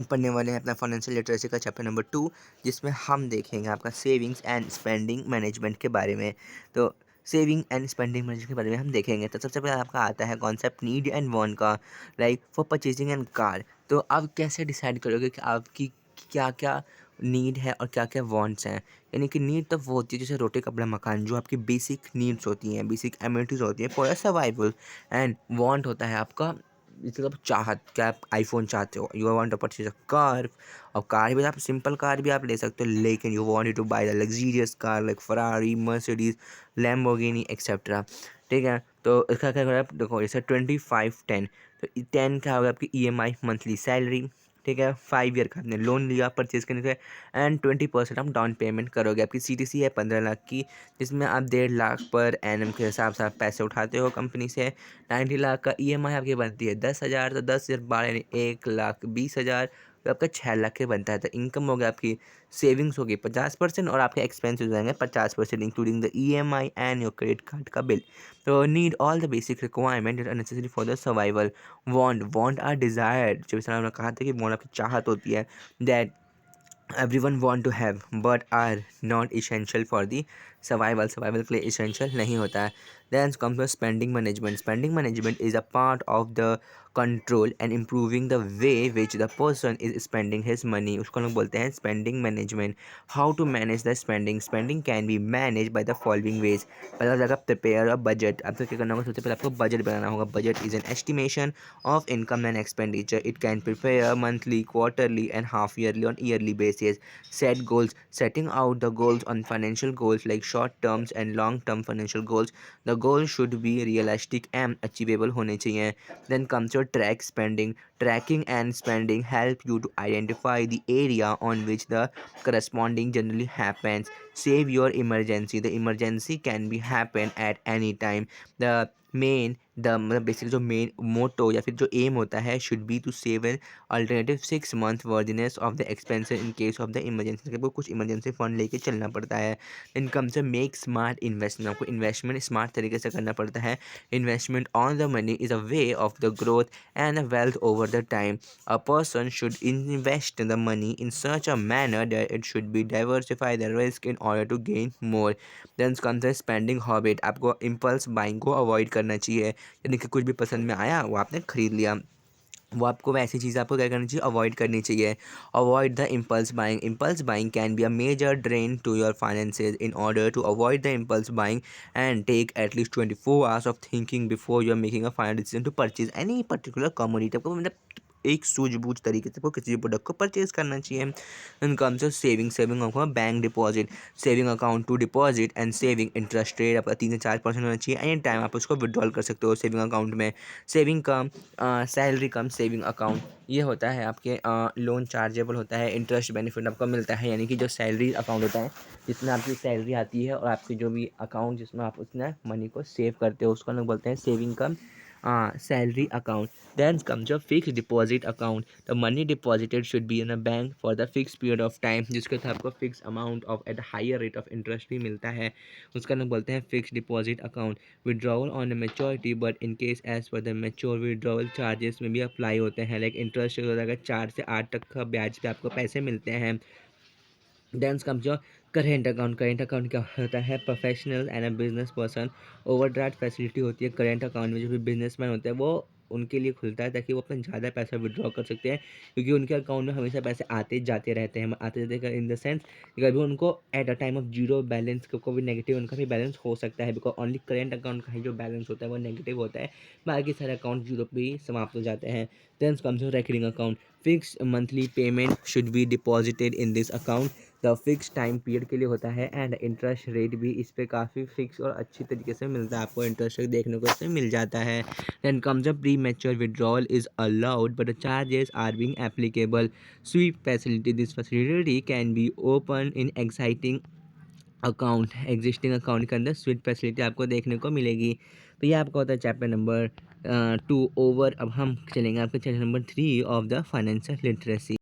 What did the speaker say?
पढ़ने वाले हैं अपना फाइनेंशियल लिटरेसी का चैप्टर नंबर 2, जिसमें हम देखेंगे आपका सेविंग्स एंड स्पेंडिंग मैनेजमेंट के बारे में। तो सेविंग एंड स्पेंडिंग मैनेजमेंट के बारे में हम देखेंगे। तो सबसे पहले आपका आता है कॉन्सेप्ट नीड एंड वांट का, like for purchasing and car. तो आप कैसे डिसाइड करोगे कि आपकी क्या क्या नीड है और क्या क्या वांट्स हैं। यानी कि नीड तो वो होती है जैसे रोटी कपड़ा मकान, जो आपकी बेसिक नीड्स होती हैं, बेसिक एमिनिटीज़ होती हैं फॉर सर्वाइवल। एंड वांट होता है आपका मतलब चाहत, क्या आप आईफोन चाहते हो, you want to purchase a car. और कार भी आप सिंपल कार भी आप ले सकते हो, लेकिन you want to buy the luxurious car like Ferrari, Mercedes, Lamborghini etcetera. ठीक है, तो इसका क्या करें आप देखो, जैसे 25/10। तो 10 क्या होगा आपकी EMI मंथली सैलरी। ठीक है, 5 ईयर का आपने लोन लिया परचेज करने के, एंड 20% आप डाउन पेमेंट करोगे। आपकी CTC है 15 लाख की, जिसमें आप 1.5 लाख पर एनम के हिसाब से आप पैसे उठाते हो कंपनी से। 90 लाख का EMI आपकी बनती है 10,000, तो 10 यानी 1,20,000, तो आपका 6 लाख के बनता है। तो इनकम हो गया आपकी, सेविंग्स होगी 50% और आपके एक्सपेंसेस हो जाएंगे 50%, including the EMI and your credit card का बिल। तो need all the basic requirement are necessary for the survival. Want are desired, जो इस तरह कहा था कि वांट आपकी चाहत होती है, that everyone want to have but are not essential for the survival के लिए essential नहीं होता है। Then comes the spending management is a part of the control and improving the way which the person is spending his money, उसको लोग बोलते हैं spending management। How to manage the spending can be managed by the following ways। पहला जगह prepare a budget। आपको क्या करना होगा, सबसे पहले आपको बजट बनाना होगा। budget is an estimation of income and expenditure, it can prepare monthly, quarterly and half yearly on yearly basis। set goals, setting out the goals on financial goals like short terms and long term financial goals, the goals should be realistic and achievable होने चाहिए। then comes your track spending। tracking and spending help you to identify the area on which the corresponding generally happens। save your emergency, the emergency can be happen at any time। मतलब basically जो main motto या फिर जो aim होता है, should be to save an alternative 6 month worthiness of the expenses in case of the emergency. आपको कुछ emergency fund लेके चलना पड़ता है। इनकम से मेक स्मार्ट इन्वेस्टमेंट, आपको इन्वेस्टमेंट स्मार्ट तरीके से करना पड़ता है। Investment on the money is a way of the growth and wealth over the time. A person should invest the money in such a manner that it should be diversify the risk in order to gain more. Then comes the spending habit. आपको impulse buying को avoid करना चाहिए, यानी कि कुछ भी पसंद में आया वो आपने खरीद लिया, वो आपको वैसी चीज़ आपको क्या करनी चाहिए, अवॉइड करनी चाहिए। Avoid the impulse buying. Impulse buying can be a major drain to your finances. In order to avoid the impulse buying and take at least 24 hours of thinking before you are making a final decision to purchase any particular commodity. आपको मतलब एक सूझबूझ तरीके से आपको किसी भी product को परचेज करना चाहिए। इनकम से सेविंग आपको bank deposit, saving account to deposit and saving interest rate आपका 3 से 4% होना चाहिए। एनी टाइम आप उसको विड्रॉल कर सकते हो सेविंग अकाउंट में। सेविंग कम सैलरी कम सेविंग अकाउंट, ये होता है आपके लोन चार्जेबल होता है। इंटरेस्ट बेनिफिट आपको मिलता है, यानी कि जो सैलरी अकाउंट होता है, जिसमें आपकी सैलरी आती है और आपकी जो भी अकाउंट जिसमें आप उसमें मनी को सेव करते हो, उसको हम लोग बोलते हैं saving come salary account. Then comes your fixed deposit account। The money deposited should be in a bank for the fixed period of time, जिसके साथ आपको fix amount of at higher rate of interest भी मिलता है, उसका नाम बोलते हैं fix deposit account. Withdrawal on maturity, but in case as per the mature withdrawal charges में भी अप्लाई होते हैं, लाइक इंटरेस्ट हो जाएगा 4 से 8 तक का ब्याज पे आपको पैसे मिलते हैं। Then comes your current account. Current account क्या होता है, professional and a business person overdraft facility होती है करेंट अकाउंट में। जो भी बिजनेसमैन होते हैं वो उनके लिए खुलता है, ताकि वो अपना ज़्यादा पैसा विड्रॉ कर सकते हैं, क्योंकि उनके अकाउंट में हमेशा पैसे आते जाते रहते हैं। आते जाते इन द सेंस कि कभी उनको at a time of zero balance को भी नेगेटिव उनका भी बैलेंस हो सकता है, बिकॉज ओनली करेंट अकाउंट का ही जो बैलेंस होता है वो नेगेटिव होता है, बाकी सारे अकाउंट जीरो पे ही समाप्त हो जाते हैं। Then comes your recurring account. Fix monthly payment should be deposited in this account. The fix time period के लिए होता है, एंड इंटरेस्ट रेट भी इस पर काफ़ी फिक्स और अच्छी तरीके से मिलता है, आपको इंटरेस्ट रेट देखने को इसमें मिल जाता है। Then comes a premature withdrawal is allowed but the charges are being applicable. Sweep facility, this facility can be open in exciting account. Existing account के अंदर स्वीप फैसिलिटी आपको देखने को मिलेगी। तो ये आपका होता है चैप्टर नंबर 2 ओवर। अब हम चलेंगे आपके chapter number 3 of the financial literacy.